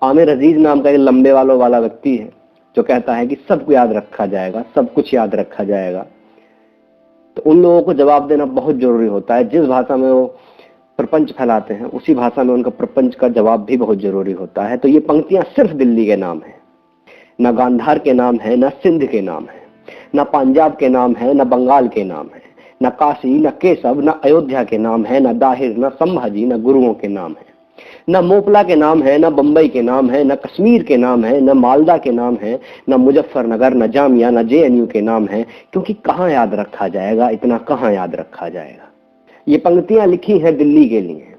आमिर अजीज नाम का एक लंबे वालों वाला व्यक्ति है जो कहता है कि सबको याद रखा जाएगा, सब कुछ याद रखा जाएगा। तो उन लोगों को जवाब देना बहुत जरूरी होता है। जिस भाषा में वो प्रपंच फैलाते हैं उसी भाषा में उनका प्रपंच का जवाब भी बहुत जरूरी होता है। तो ये पंक्तियां सिर्फ दिल्ली के नाम है, न गांधार के नाम है, न सिंध के नाम है, न पंजाब के नाम है, न बंगाल के नाम है, न काशी, न केशव, न अयोध्या के नाम है, न दाहिर, न संभाजी, न गुरुओं के नाम है, न मोपला के नाम है, न बंबई के नाम है, न कश्मीर के नाम है, न मालदा के नाम है, न मुजफ्फरनगर, न जामिया, न जेएनयू के नाम है। क्योंकि कहाँ याद रखा जाएगा, इतना कहाँ याद रखा जाएगा। ये पंक्तियां लिखी हैं दिल्ली के लिए,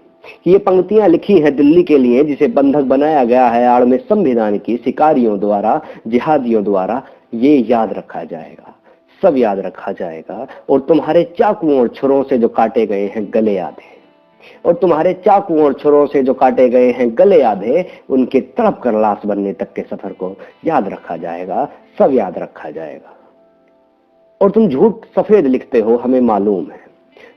ये पंक्तियां लिखी हैं दिल्ली के लिए जिसे बंधक बनाया गया है आड़ में संविधान की, शिकारियों द्वारा, जिहादियों द्वारा। ये याद रखा जाएगा, सब याद रखा जाएगा। और तुम्हारे चाकुओं और छुरों से जो काटे गए हैं गले आधे, और तुम्हारे चाकुओं और छुरों से जो काटे गए हैं गले आधे, उनके तड़प कर लाश बनने तक के सफर को याद रखा जाएगा, सब याद रखा जाएगा। और तुम झूठ सफेद लिखते हो, हमें मालूम है,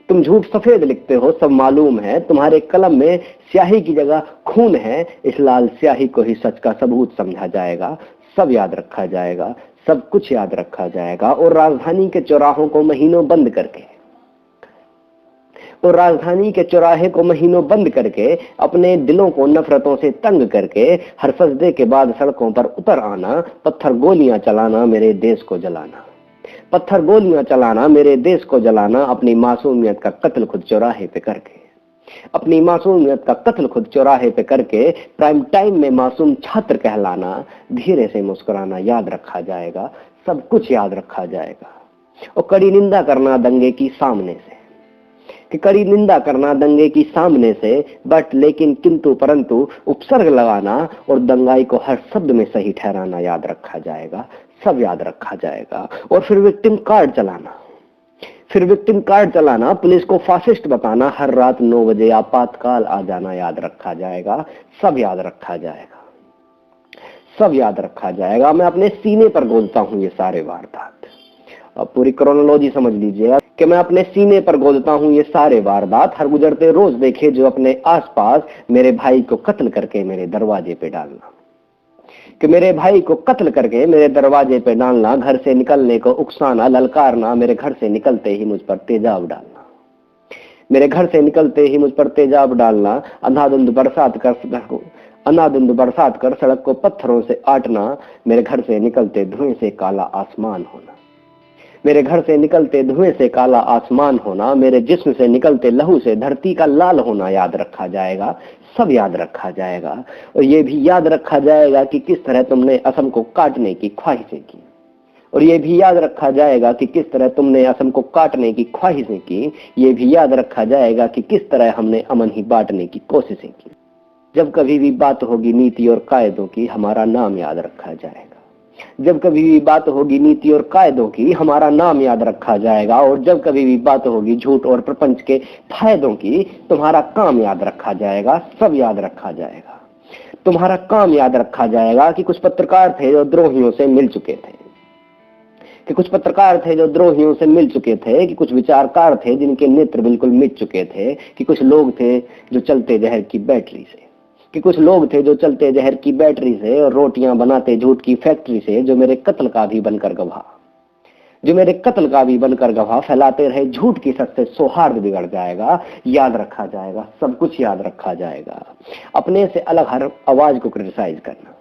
तुम झूठ सफेद लिखते हो, सब मालूम है। तुम्हारे कलम में स्याही की जगह खून है, इस लाल स्याही को ही सच का सबूत समझा जाएगा, सब याद रखा जाएगा, सब कुछ याद रखा जाएगा। और राजधानी के चौराहों को महीनों बंद करके, और राजधानी के चौराहे को महीनों बंद करके, अपने दिलों को नफरतों से तंग करके, हर सजदे के बाद सड़कों पर उतर आना, पत्थर गोलियां चलाना, मेरे देश को जलाना, पत्थर गोलियां चलाना, मेरे देश को जलाना, अपनी मासूमियत का कत्ल खुद चौराहे पे करके, अपनी मासूमियत का कत्ल खुद चौराहे पे करके, प्राइम टाइम में मासूम छात्र कहलाना, धीरे से मुस्कुराना याद रखा जाएगा, सब कुछ याद रखा जाएगा। और कड़ी निंदा करना दंगे की सामने से, कि कड़ी निंदा करना दंगे की सामने से, बट लेकिन किंतु परंतु उपसर्ग लगाना और दंगाई को हर शब्द में सही ठहराना याद रखा जाएगा, सब याद रखा जाएगा। और फिर विक्टिम कार्ड चलाना, फिर विक्टिम कार्ड चलाना, पुलिस को फासिस्ट बताना, हर रात 9 बजे आपातकाल आ जाना याद रखा जाएगा, सब याद रखा जाएगा, सब याद रखा जाएगा। मैं अपने सीने पर गोदता हूं ये सारे वारदात। अब पूरी क्रोनोलॉजी समझ लीजिएगा कि मैं अपने सीने पर गोदता हूं ये सारे वारदात, हर गुजरते रोज देखे जो अपने आसपास, मेरे भाई को कत्ल करके मेरे दरवाजे पे डालना, कि मेरे भाई को कत्ल करके मेरे दरवाजे पे डालना, घर से निकलने को उकसाना, ललकारना, मेरे घर से निकलते ही मुझ पर तेजाब डालना, मेरे घर से निकलते ही मुझ पर तेजाब डालना, अंधाधुंध बरसात कर सड़क को पत्थरों से आटना, मेरे घर से निकलते धुएं से काला आसमान होना, मेरे घर से निकलते धुएं से काला आसमान होना, मेरे जिस्म से निकलते लहू से धरती का लाल होना याद रखा जाएगा, सब याद रखा जाएगा। और ये भी याद रखा जाएगा कि किस तरह तुमने असम को काटने की ख्वाहिशें की, और ये भी याद रखा जाएगा कि किस तरह तुमने असम को काटने की ख्वाहिशें की। ये भी याद रखा जाएगा कि किस तरह हमने अमन ही बांटने की कोशिशें की। जब कभी भी बात होगी नीति और कायदों की, हमारा नाम याद रखा जाएगा, जब कभी भी बात होगी नीति और कायदों की, हमारा नाम याद रखा जाएगा। और जब कभी भी बात होगी झूठ और प्रपंच के फायदों की, तुम्हारा काम याद रखा जाएगा, सब याद रखा जाएगा। तुम्हारा काम याद रखा जाएगा कि कुछ पत्रकार थे जो द्रोहियों से मिल चुके थे, कि कुछ पत्रकार थे जो द्रोहियों से मिल चुके थे, कि कुछ विचारकार थे जिनके नेत्र बिल्कुल मिट चुके थे, कि कुछ लोग थे जो चलते जहर की बैटरी से, कि कुछ लोग थे जो चलते जहर की बैटरी से और रोटियां बनाते झूठ की फैक्ट्री से, जो मेरे कत्ल का भी बनकर गवाह, जो मेरे कत्ल का भी बनकर गवाह फैलाते रहे झूठ की सच से सौहार्द बिगड़ जाएगा, याद रखा जाएगा, सब कुछ याद रखा जाएगा। अपने से अलग हर आवाज को क्रिटिसाइज करना,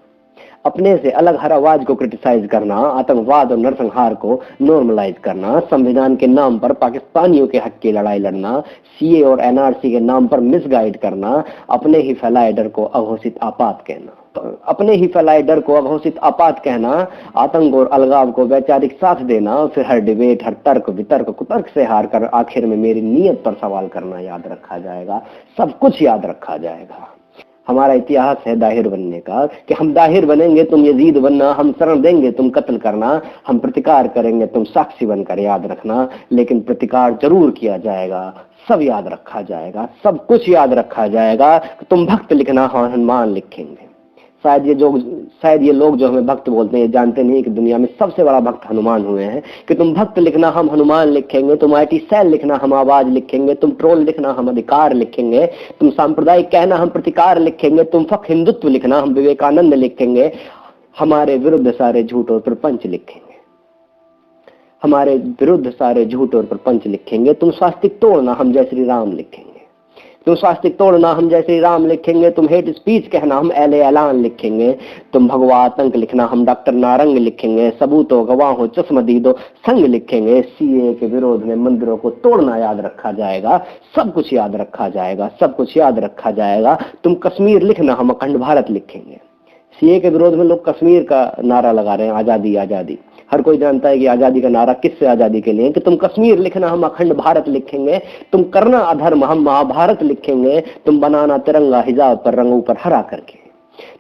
अपने से अलग हर आवाज को क्रिटिसाइज करना, आतंकवाद और नरसंहार को नॉर्मलाइज करना, संविधान के नाम पर पाकिस्तानियों के हक की लड़ाई लड़ना, सीए और एनआरसी के नाम पर मिसगाइड करना, अपने ही फैलाए डर को अघोषित आपात कहना, अपने ही फैलाए डर को अघोषित आपात कहना, आतंक और अलगाव को वैचारिक साथ देना, फिर हर डिबेट, हर तर्क वितर्क कुतर्क से हार कर आखिर में मेरी नीयत पर सवाल करना याद रखा जाएगा, सब कुछ याद रखा जाएगा। हमारा इतिहास है दाहिर बनने का, कि हम दाहिर बनेंगे तुम यजीद बनना, हम शरण देंगे तुम कत्ल करना, हम प्रतिकार करेंगे तुम साक्षी बनकर याद रखना, लेकिन प्रतिकार जरूर किया जाएगा, सब याद रखा जाएगा, सब कुछ याद रखा जाएगा। तुम भक्त लिखना, हम हनुमान लिखेंगे, शायद ये लोग जो हमें भक्त बोलते हैं, ये जानते नहीं कि दुनिया में सबसे बड़ा भक्त हनुमान हुए हैं। कि तुम भक्त लिखना हम हनुमान लिखेंगे, तुम IT सेल लिखना हम आवाज लिखेंगे, तुम ट्रोल लिखना हम अधिकार लिखेंगे, तुम सांप्रदायिक कहना हम प्रतिकार लिखेंगे, तुम फक हिंदुत्व लिखना हम विवेकानंद लिखेंगे, हमारे विरुद्ध सारे झूठ और प्रपंच लिखेंगे, हमारे विरुद्ध सारे झूठ और प्रपंच लिखेंगे। तुम स्वास्तिक तोड़ना हम जय श्री राम लिखेंगे, तुम स्वास्तिक तोड़ना हम जय श्री राम लिखेंगे, तुम हेट स्पीच कहना हम एले ऐलान लिखेंगे, तुम भगवा आतंक लिखना हम डॉक्टर नारंग लिखेंगे, सबूतो गवाहों चश्मदीदो संग लिखेंगे। CA के विरोध में मंदिरों को तोड़ना याद रखा जाएगा, सब कुछ याद रखा जाएगा, सब कुछ याद रखा जाएगा। तुम कश्मीर लिखना हम अखंड भारत लिखेंगे। CA के विरोध में लोग कश्मीर का नारा लगा रहे हैं, आजादी आजादी। हर कोई जानता है कि आजादी का नारा किससे आजादी के लिए कि तुम कश्मीर लिखना हम अखंड भारत लिखेंगे, तुम करना अधर्म हम महाभारत लिखेंगे, तुम बनाना तिरंगा हिजाब पर रंग ऊपर हरा करके,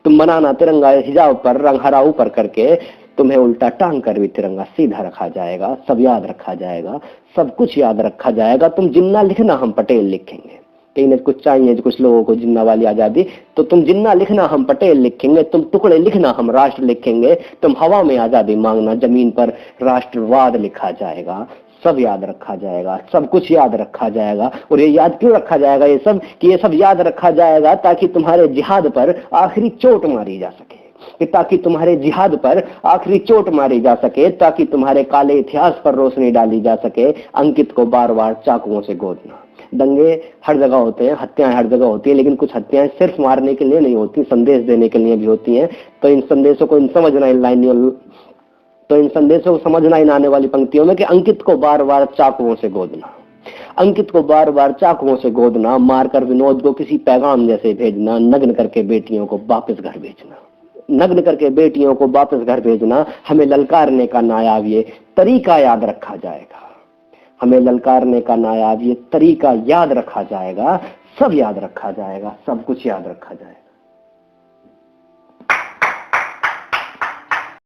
तुम बनाना तिरंगा हिजाब पर रंग हरा ऊपर करके, तुम्हें उल्टा टांग कर भी तिरंगा सीधा रखा जाएगा। सब याद रखा जाएगा, सब कुछ याद रखा जाएगा। तुम जिन्ना लिखना हम पटेल लिखेंगे, कहीं ना कुछ चाहिए कुछ लोगों को जिन्ना वाली आजादी, तो तुम जिन्ना लिखना हम पटेल लिखेंगे, तुम टुकड़े लिखना हम राष्ट्र लिखेंगे, तुम हवा में आजादी मांगना जमीन पर राष्ट्रवाद लिखा जाएगा। सब याद रखा जाएगा, सब कुछ याद रखा जाएगा। और ये याद क्यों रखा जाएगा ये सब? कि ये सब याद रखा जाएगा ताकि तुम्हारे जिहाद पर आखिरी चोट मारी जा सके, कि ताकि तुम्हारे जिहाद पर आखिरी चोट मारी जा सके, ताकि तुम्हारे काले इतिहास पर रोशनी डाली जा सके। अंकित को बार बार चाकुओं से गोदना। दंगे हर जगह होते हैं, हत्याएं हर जगह होती है, लेकिन कुछ हत्याएं सिर्फ मारने के लिए नहीं होती, संदेश देने के लिए भी होती हैं। तो इन संदेशों को समझना इन आने वाली पंक्तियों में कि अंकित को बार बार चाकुओं से गोदना, अंकित को बार बार चाकुओं से गोदना, मारकर विनोद को किसी पैगाम जैसे भेजना, नग्न करके बेटियों को वापस घर भेजना, नग्न करके बेटियों को वापस घर भेजना। हमें ललकारने का नायाब ये तरीका याद रखा जाएगा, हमें ललकारने का नायाब ये तरीका याद रखा जाएगा, सब याद रखा जाएगा, सब कुछ याद रखा जाएगा।